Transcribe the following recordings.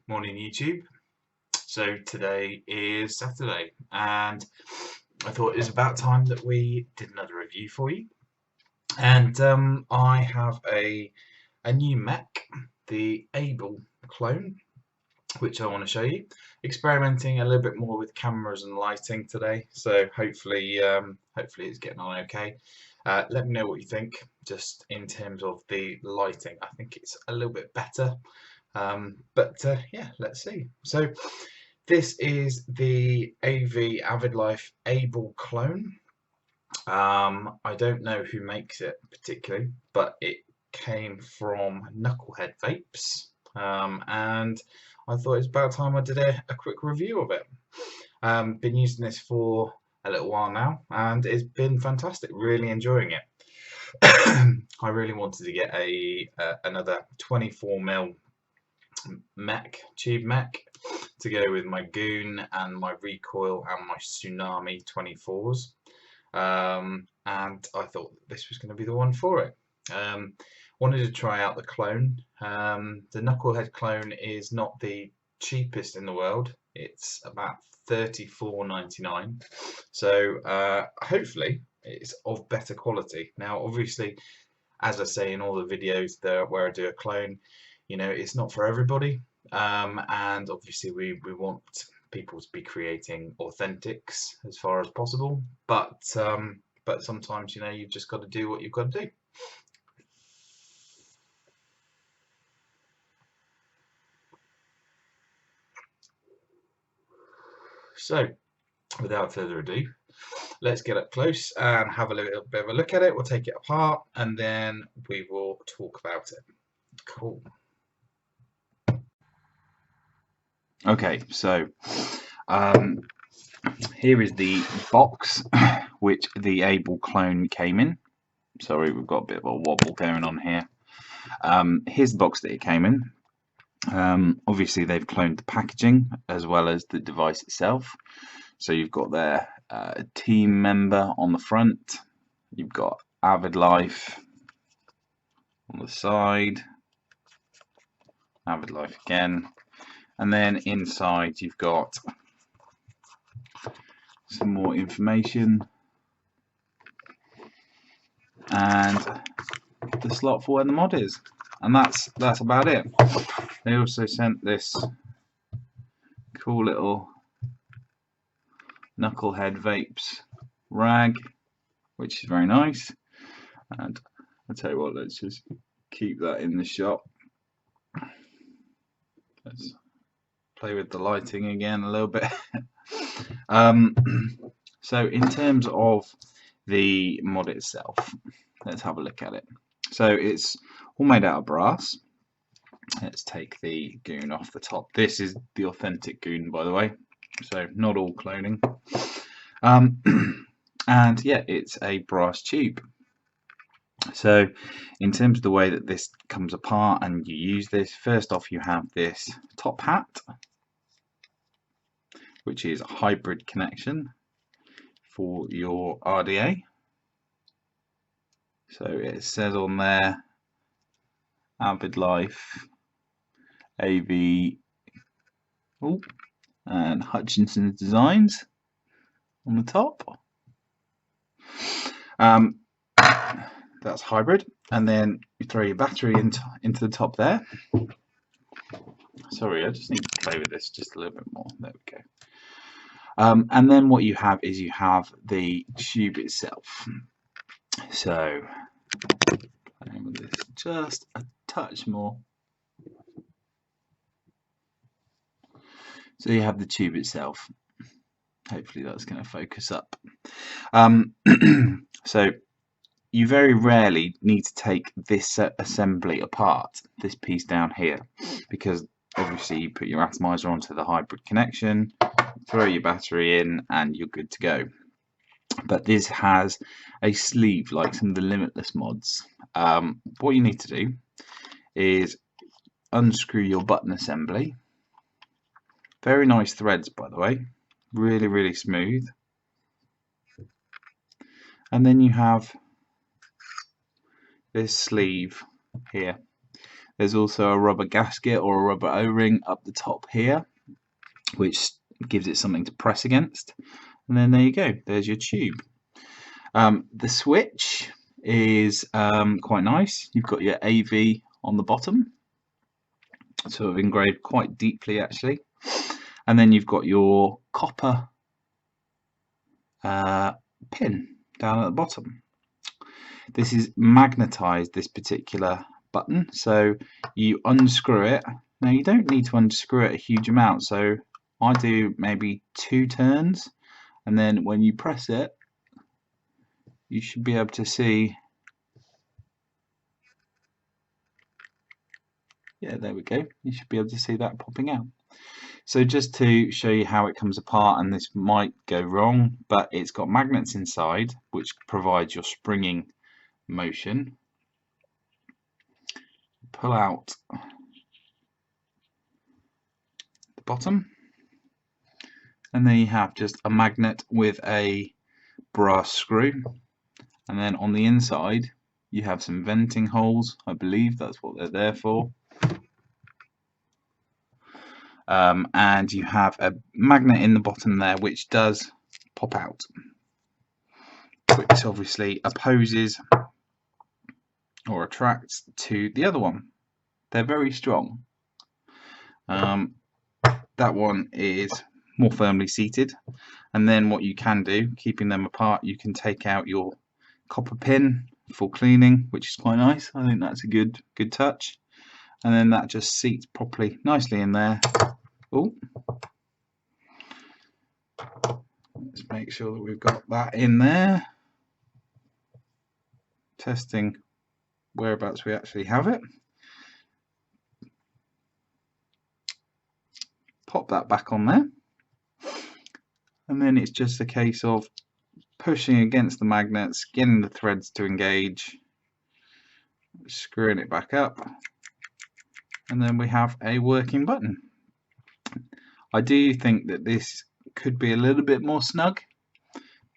Morning YouTube. So today is Saturday and I thought it was about time that we did another review for you. And I have a new mech, the Able clone, which I want to show you. Experimenting a little bit more with cameras and lighting today, so hopefully it's getting on okay. Let me know what you think just in terms of the lighting. I think it's a little bit better. Yeah, let's see. So this is the AV Avid Life Able clone. I don't know who makes it particularly, but it came from Knucklehead vapes, and I thought it's about time I did a quick review of it. Been using this for a little while now, and it's been fantastic. Really enjoying it. I really wanted to get another 24mm tube mech to go with my Goon and my Recoil and my Tsunami 24s. And I thought this was going to be the one for it. Wanted to try out the clone. The Knucklehead clone is not the cheapest in the world. It's about $34.99. So hopefully it's of better quality. Now, obviously, as I say in all the videos where I do a clone, you know, it's not for everybody. And obviously we want people to be creating authentics as far as possible, but sometimes, you know, you've just got to do what you've got to do. So without further ado, let's get up close and have a little bit of a look at it. We'll take it apart and then we will talk about it. Cool. Okay, so here is the box which the Able clone came in. Sorry, we've got a bit of a wobble going on here. Here's the box that it came in. Obviously they've cloned the packaging as well as the device itself. So you've got their team member on the front, you've got Avid Life on the side, Avid Life again, and then inside you've got some more information and the slot for where the mod is, and that's about it. They also sent this cool little Knucklehead vapes rag, which is very nice, and I'll tell you what, let's just keep that in the shot. Let's play with the lighting again a little bit. So in terms of the mod itself, let's have a look at it. So it's all made out of brass. Let's take the Goon off the top. This is the authentic Goon, by the way, so not all cloning. And yeah, it's a brass tube. So in terms of the way that this comes apart and you use this, first off you have this top hat, which is a hybrid connection for your RDA. So it says on there Avid Life AV and Hutchinson's Designs on the top. That's hybrid, and then you throw your battery into the top there. Sorry, I just need to play with this just a little bit more. There we go. And then what you have is you have the tube itself. So playing with this just a touch more. So you have the tube itself. Hopefully that's going to focus up. So you very rarely need to take this assembly apart, this piece down here, because obviously you put your atomizer onto the hybrid connection, throw your battery in, and you're good to go. But this has a sleeve like some of the Limitless mods. What you need to do is unscrew your button assembly. Very nice threads, by the way, really smooth. And then you have this sleeve here. There's also a rubber gasket or a rubber O-ring up the top here, which gives it something to press against. And then there you go, there's your tube. The switch is quite nice. You've got your AV on the bottom, sort of engraved quite deeply actually. And then you've got your copper pin down at the bottom. This is magnetized, this particular button, so you unscrew it. Now you don't need to unscrew it a huge amount, so I do maybe 2 turns, and then when you press it, you should be able to see, yeah, there we go, you should be able to see that popping out. So just to show you how it comes apart, and this might go wrong, but it's got magnets inside which provides your springing motion. Pull out the bottom, and there you have just a magnet with a brass screw, and then on the inside you have some venting holes. I believe that's what they're there for. And you have a magnet in the bottom there which does pop out, which obviously opposes or attracts to the other one. They're very strong. That one is more firmly seated, and then what you can do, keeping them apart, you can take out your copper pin for cleaning, which is quite nice. I think that's a good touch, and then that just seats properly nicely in there. Oh, let's make sure that we've got that in there. Testing whereabouts we actually have it. Pop that back on there, and then it's just a case of pushing against the magnets, getting the threads to engage, screwing it back up, and then we have a working button. I do think that this could be a little bit more snug,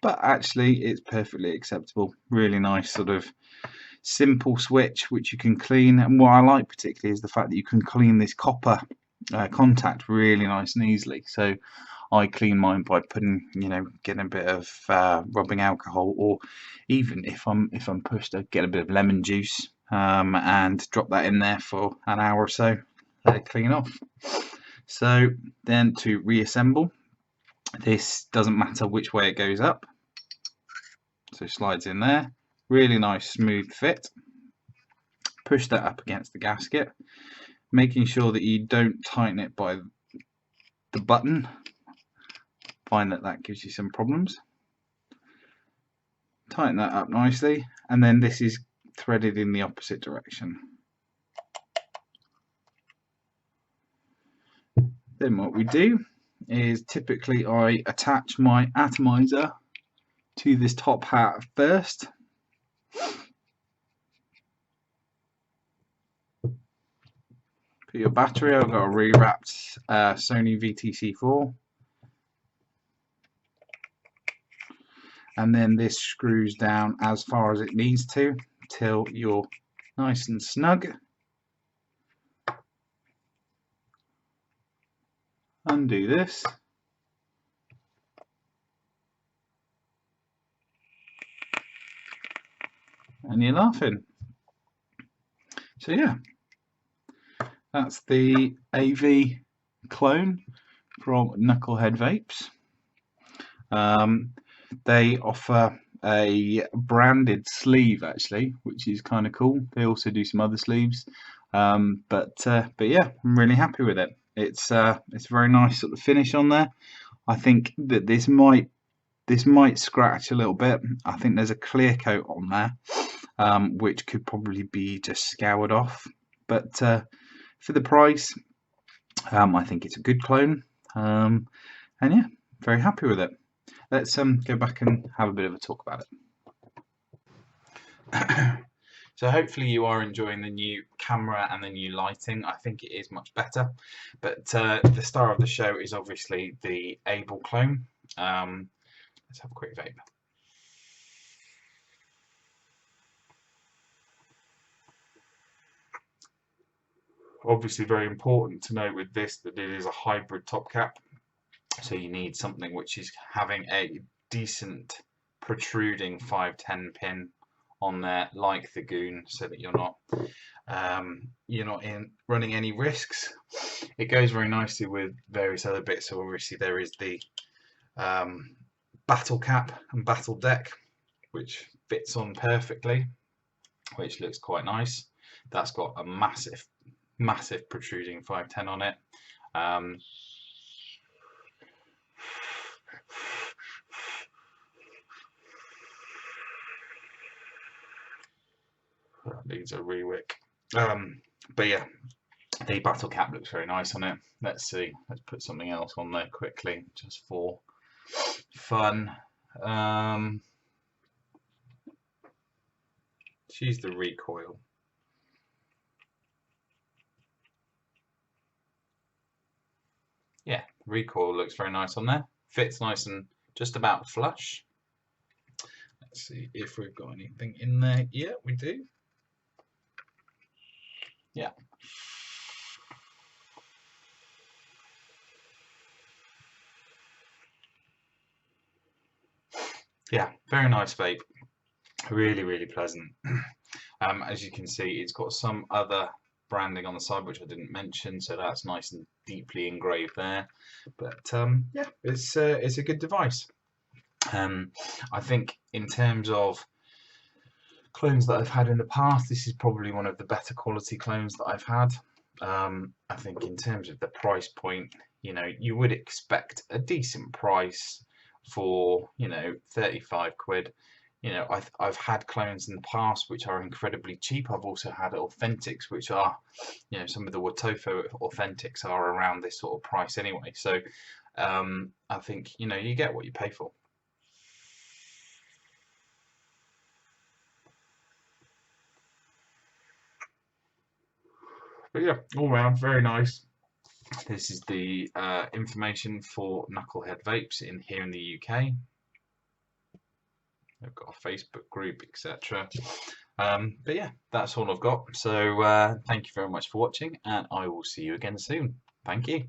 but actually it's perfectly acceptable. Really nice sort of simple switch which you can clean, and what I like particularly is the fact that you can clean this copper contact really nice and easily. So I clean mine by putting, getting a bit of rubbing alcohol, or even if I'm pushed, I get a bit of lemon juice and drop that in there for an hour or so, let it clean off. So then to reassemble, this doesn't matter which way it goes up, so slides in there, really nice smooth fit. Push that up against the gasket, making sure that you don't tighten it by the button. Find that gives you some problems. Tighten that up nicely, and then this is threaded in the opposite direction. Then what we do is, typically I attach my atomizer to this top hat first. For your battery, I've got a rewrapped Sony VTC4. And then this screws down as far as it needs to till you're nice and snug. Undo this. And you're laughing. So yeah, that's the AV clone from Knucklehead Vapes. They offer a branded sleeve actually, which is kind of cool. They also do some other sleeves, but yeah, I'm really happy with it. It's a very nice sort of finish on there. I think that this might scratch a little bit. I think there's a clear coat on there, which could probably be just scoured off, but for the price, I think it's a good clone, and yeah, very happy with it. Let's go back and have a bit of a talk about it. So hopefully you are enjoying the new camera and the new lighting. I think it is much better, but the star of the show is obviously the Able clone. Let's have a quick vape. Obviously very important to note with this that it is a hybrid top cap, so you need something which is having a decent protruding 510 pin on there, like the Goon, so that you're not in running any risks. It goes very nicely with various other bits. So obviously there is the battle cap and battle deck, which fits on perfectly, which looks quite nice. That's got a massive protruding 510 on it. That needs a rewick. But yeah, the battle cap looks very nice on it. Let's see. Let's put something else on there quickly, just for fun. Choose the recoil. Yeah, recoil looks very nice on there. Fits nice and just about flush. Let's see if we've got anything in there. Yeah, we do. Yeah. Yeah, very nice vape. Really pleasant. As you can see, it's got some other branding on the side which I didn't mention, so that's nice and deeply engraved there. But yeah, it's a good device. I think in terms of clones that I've had in the past, this is probably one of the better quality clones that I've had. I think in terms of the price point, you would expect a decent price for 35 quid. I've had clones in the past which are incredibly cheap. I've also had authentics which are, some of the Wotofo authentics are around this sort of price anyway. So I think you get what you pay for. But yeah, all round very nice. This is the information for Knucklehead Vapes here in the UK. They've got a Facebook group, etc. But yeah, that's all I've got. So thank you very much for watching, and I will see you again soon. Thank you.